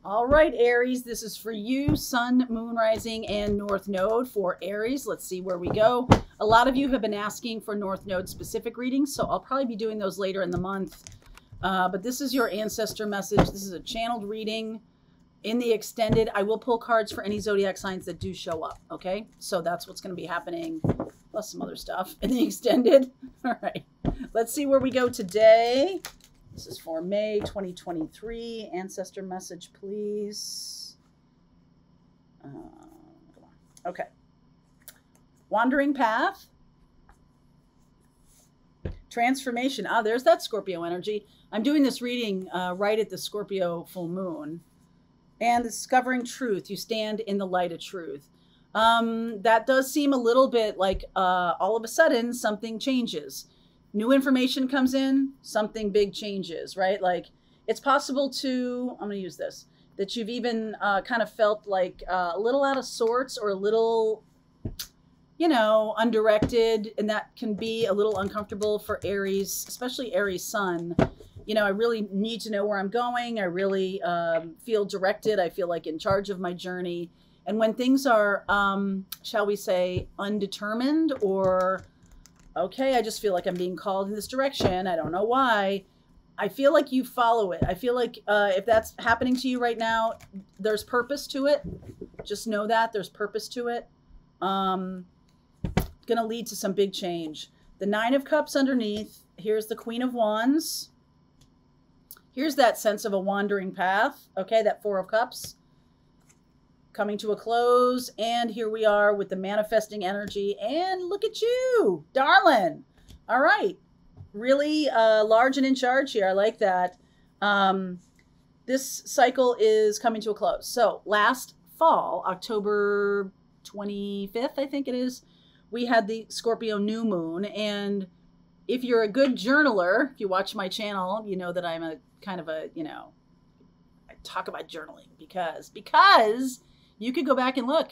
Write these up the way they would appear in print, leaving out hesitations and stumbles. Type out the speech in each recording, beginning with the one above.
All right, Aries, this is for you, Sun, Moon, Rising, and North Node for Aries. Let's see where we go. A lot of you have been asking for North Node specific readings, so I'll probably be doing those later in the month. But this is your Ancestor message. This is a channeled reading. In the extended, I will pull cards for any zodiac signs that do show up, okay? So that's what's going to be happening, plus some other stuff in the extended. All right, let's see where we go today. This is for May 2023. Ancestor message, please. Okay. Wandering path. Transformation. Ah, there's that Scorpio energy. I'm doing this reading right at the Scorpio full moon. And discovering truth. You stand in the light of truth. That does seem a little bit like all of a sudden something changes. New information comes in, something big changes, right? Like it's possible to, I'm going to use this, that you've even kind of felt like a little out of sorts or a little, you know, undirected. And that can be a little uncomfortable for Aries, especially Aries Sun. You know, I really need to know where I'm going. I really feel directed. I feel like in charge of my journey. And when things are, shall we say, undetermined or, okay, I just feel like I'm being called in this direction. I don't know why. I feel like you follow it. I feel like if that's happening to you right now, there's purpose to it. Just know that there's purpose to it. Going to lead to some big change. The Nine of Cups underneath. Here's the Queen of Wands. Here's that sense of a wandering path. Okay, that Four of Cups coming to a close. And here we are with the manifesting energy. And look at you, darling. All right. Really large and in charge here. I like that. This cycle is coming to a close. So last fall, October 25th, I think it is, we had the Scorpio new moon. And if you're a good journaler, if you watch my channel, you know that I'm a kind of a, you know, I talk about journaling because you could go back and look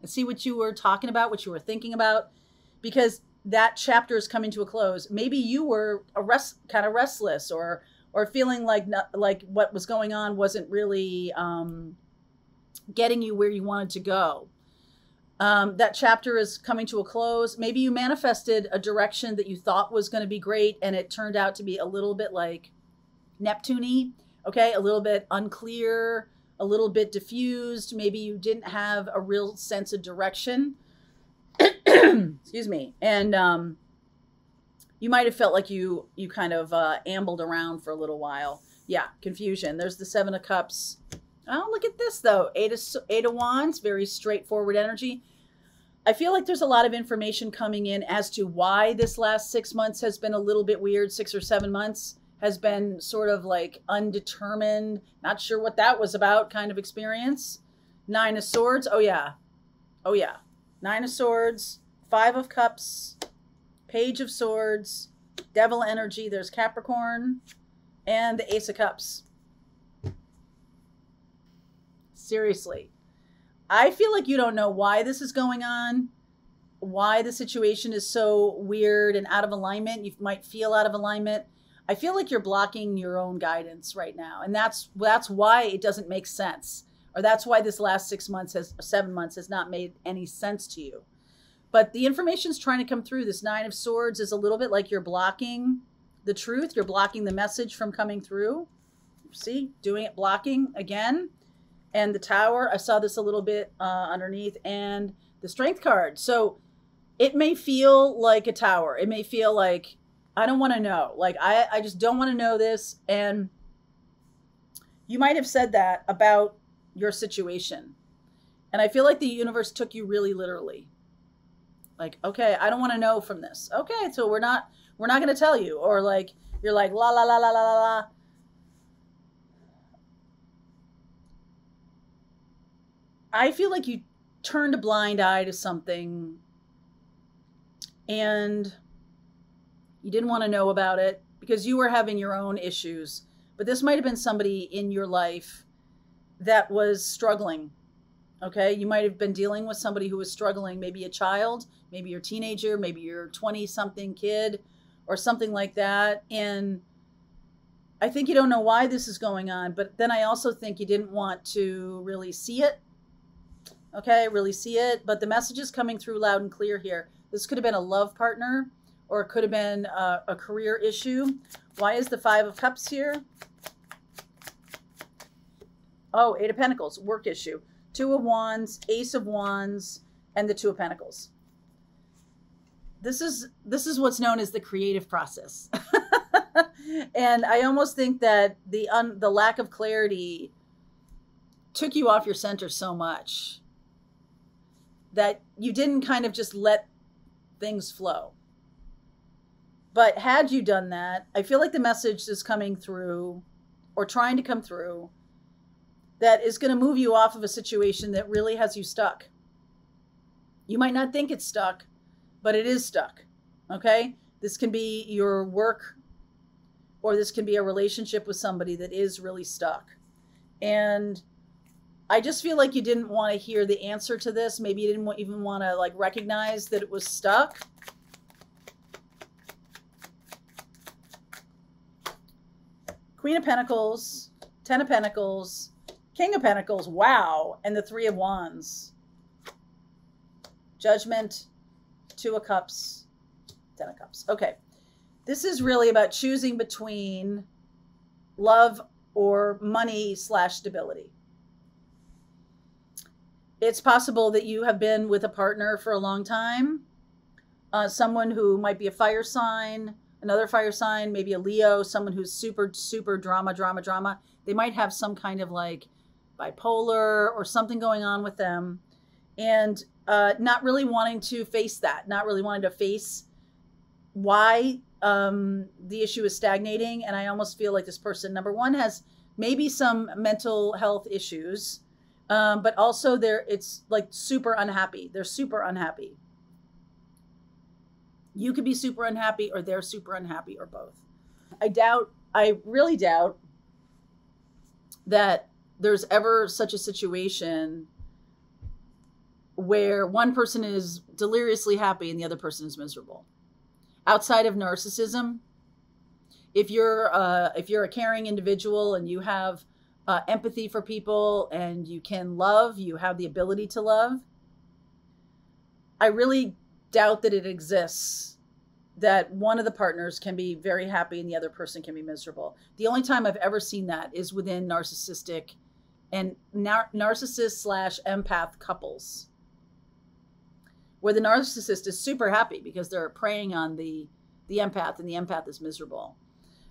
and see what you were talking about, what you were thinking about, because that chapter is coming to a close. Maybe you were kind of restless or feeling like what was going on wasn't really getting you where you wanted to go. That chapter is coming to a close. Maybe you manifested a direction that you thought was going to be great, and it turned out to be a little bit like Neptune-y, okay? A little bit unclear, a little bit diffused. Maybe you didn't have a real sense of direction. Excuse me. And you might have felt like you kind of ambled around for a little while. Yeah, confusion. There's the Seven of Cups. Oh, look at this, though. Eight of Wands, very straightforward energy. I feel like there's a lot of information coming in as to why this last 6 months has been a little bit weird. 6 or 7 months has been sort of like undetermined, not sure what that was about kind of experience. Nine of Swords. Oh, yeah. Oh, yeah. Nine of Swords, Five of Cups, Page of Swords, Devil energy. There's Capricorn and the Ace of Cups. Seriously. I feel like you don't know why this is going on, why the situation is so weird and out of alignment. You might feel out of alignment. I feel like you're blocking your own guidance right now. And that's why it doesn't make sense. Or that's why this last 7 months has not made any sense to you. But the information's trying to come through. This Nine of Swords is a little bit like you're blocking the truth. You're blocking the message from coming through. See, doing it, blocking again. And the Tower, I saw this a little bit underneath. And the Strength card. So it may feel like a Tower. It may feel like, I don't want to know. Like, I just don't want to know this. And you might have said that about your situation. And I feel like the universe took you really literally. Like, okay, I don't want to know from this. Okay, so we're not going to tell you. Or like, you're like, la, la, la, la, la, la, la. I feel like you turned a blind eye to something and you didn't want to know about it because you were having your own issues. But this might have been somebody in your life that was struggling. Okay, you might have been dealing with somebody who was struggling, maybe a child, maybe your teenager, maybe your 20-something kid or something like that. And I think you don't know why this is going on, but then I also think you didn't want to really see it. Okay, really see it. But the message is coming through loud and clear here. This could have been a love partner, or it could have been a career issue. Why is the Five of Cups here? Oh, Eight of Pentacles, work issue. Two of Wands, Ace of Wands, and the Two of Pentacles. This is what's known as the creative process. And I almost think that the lack of clarity took you off your center so much that you didn't kind of just let things flow. But had you done that, I feel like the message is coming through, or trying to come through, that is going to move you off of a situation that really has you stuck. You might not think it's stuck, but it is stuck. Okay? This can be your work, or this can be a relationship with somebody that is really stuck. And I just feel like you didn't want to hear the answer to this. Maybe you didn't even want to like recognize that it was stuck. Queen of Pentacles, Ten of Pentacles, King of Pentacles, wow, and the Three of Wands. Judgment, Two of Cups, Ten of Cups. Okay. This is really about choosing between love or money / stability. It's possible that you have been with a partner for a long time. Someone who might be a fire sign, another fire sign, maybe a Leo, someone who's super, super drama. They might have some kind of like bipolar or something going on with them. And not really wanting to face that, not really wanting to face why the issue is stagnating. And I almost feel like this person, number one, has maybe some mental health issues, but also it's like super unhappy. They're super unhappy. You could be super unhappy, or they're super unhappy, or both. I really doubt that there's ever such a situation where one person is deliriously happy and the other person is miserable. Outside of narcissism, if you're a caring individual and you have empathy for people and you can love, you have the ability to love, I really doubt that it exists that one of the partners can be very happy and the other person can be miserable. The only time I've ever seen that is within narcissistic and narcissist / empath couples, where the narcissist is super happy because they're preying on the empath, and the empath is miserable.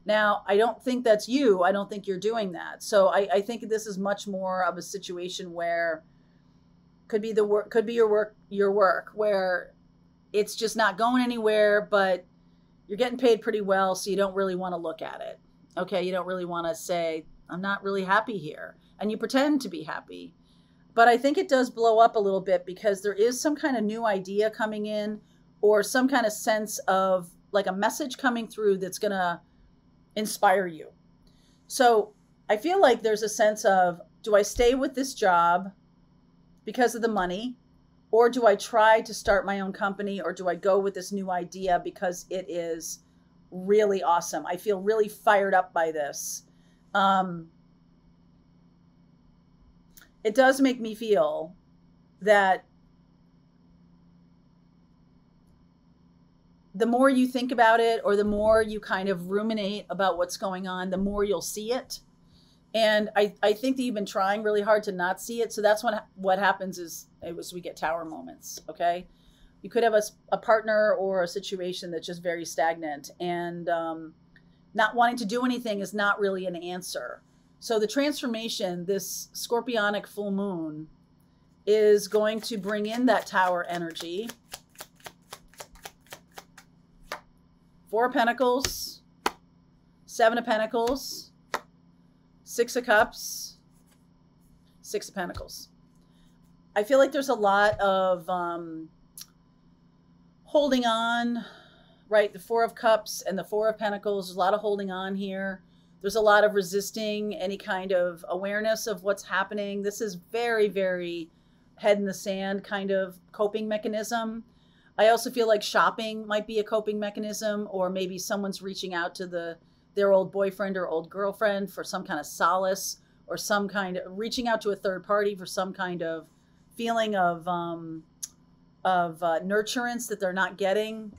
Now, I don't think that's you. I don't think you're doing that. So I think this is much more of a situation where could be your work, where it's just not going anywhere, but you're getting paid pretty well, so you don't really want to look at it. Okay, you don't really want to say, I'm not really happy here. And you pretend to be happy. But I think it does blow up a little bit because there is some kind of new idea coming in, or some kind of sense of like a message coming through that's going to inspire you. So I feel like there's a sense of, do I stay with this job because of the money? Or do I try to start my own company? Or do I go with this new idea because it is really awesome? I feel really fired up by this. It does make me feel that the more you think about it, or the more you kind of ruminate about what's going on, the more you'll see it. And I think that you've been trying really hard to not see it. So that's what happens is we get tower moments, okay? You could have a partner or a situation that's just very stagnant, and not wanting to do anything is not really an answer. So the transformation, this scorpionic full moon, is going to bring in that tower energy. Four of Pentacles, Seven of Pentacles, Six of Cups, Six of Pentacles. I feel like there's a lot of holding on, right? The Four of Cups and the Four of Pentacles, there's a lot of holding on here. There's a lot of resisting any kind of awareness of what's happening. This is very, very head in the sand kind of coping mechanism. I also feel like shopping might be a coping mechanism, or maybe someone's reaching out to the their old boyfriend or old girlfriend for some kind of solace, or some kind of reaching out to a third party for some kind of feeling of nurturance that they're not getting.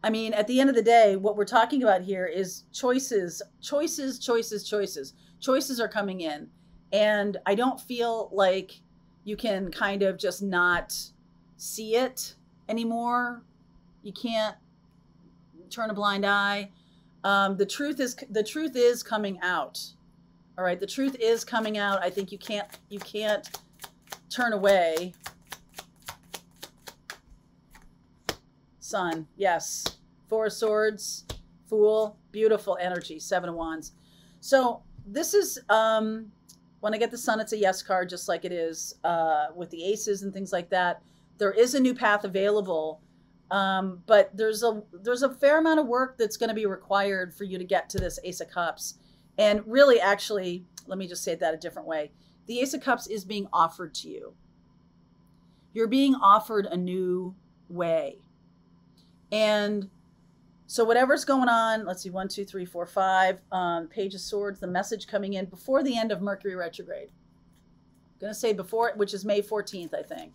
I mean, at the end of the day, what we're talking about here is choices, choices, choices, choices. Choices are coming in. And I don't feel like you can kind of just not see it anymore. You can't turn a blind eye. The truth is coming out. All right. The truth is coming out. I think you can't turn away. Sun. Yes. Four of Swords, Fool, beautiful energy, Seven of Wands. So this is, when I get the Sun, it's a yes card, just like it is with the aces and things like that. There is a new path available, but there's a fair amount of work that's going to be required for you to get to this Ace of Cups. And really, actually, let me just say that a different way. The Ace of Cups is being offered to you. You're being offered a new way. And so whatever's going on, let's see, 1, 2, 3, 4, 5, Page of Swords, the message coming in before the end of Mercury retrograde. I'm going to say before, which is May 14th, I think.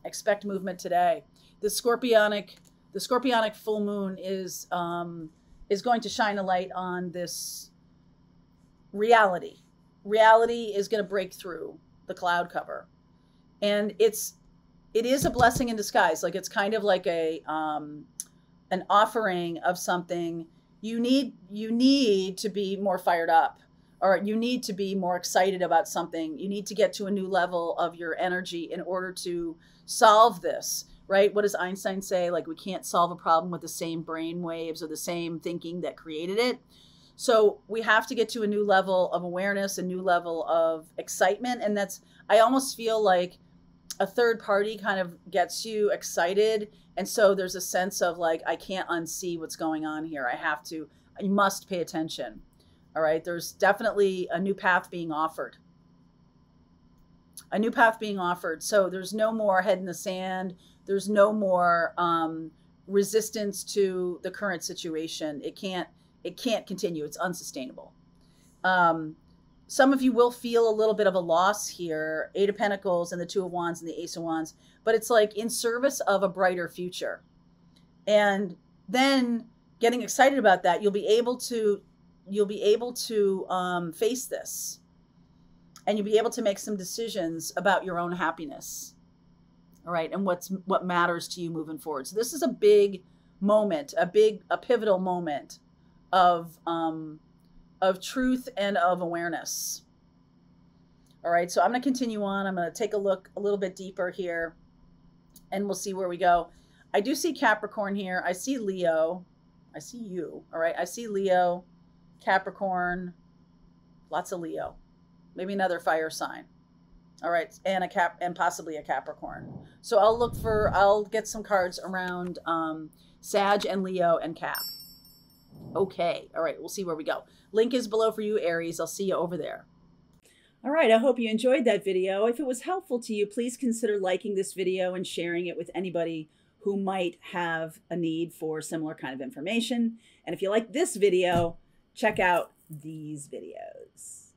Expect movement today. The Scorpionic full moon is going to shine a light on this reality. Reality is going to break through the cloud cover. And it is a blessing in disguise. Like, it's kind of like an offering of something. You need to be more fired up, or you need to be more excited about something. You need to get to a new level of your energy in order to solve this, right? What does Einstein say? Like, we can't solve a problem with the same brain waves or the same thinking that created it. So we have to get to a new level of awareness, a new level of excitement. And I almost feel like a third party kind of gets you excited. And so there's a sense of like, I can't unsee what's going on here. I must pay attention. All right. There's definitely a new path being offered. A new path being offered. So there's no more head in the sand. There's no more resistance to the current situation. It can't continue. It's unsustainable. Some of you will feel a little bit of a loss here, 8 of Pentacles and the 2 of Wands and the Ace of Wands, but it's like in service of a brighter future. And then getting excited about that, you'll be able to face this, and you'll be able to make some decisions about your own happiness. All right. And what matters to you moving forward. So this is a big moment, a pivotal moment of truth and of awareness. All right, so I'm going to continue on. I'm going to take a look a little bit deeper here, and we'll see where we go. I do see Capricorn here. I see Leo. I see you. All right, I see Leo, Capricorn, lots of Leo. Maybe another fire sign. All right, and possibly a Capricorn. So I'll get some cards around Sag and Leo and Cap. Okay, all right, we'll see where we go. Link is below for you, Aries. I'll see you over there. All right, I hope you enjoyed that video. If it was helpful to you, please consider liking this video and sharing it with anybody who might have a need for similar kind of information. And if you like this video, check out these videos.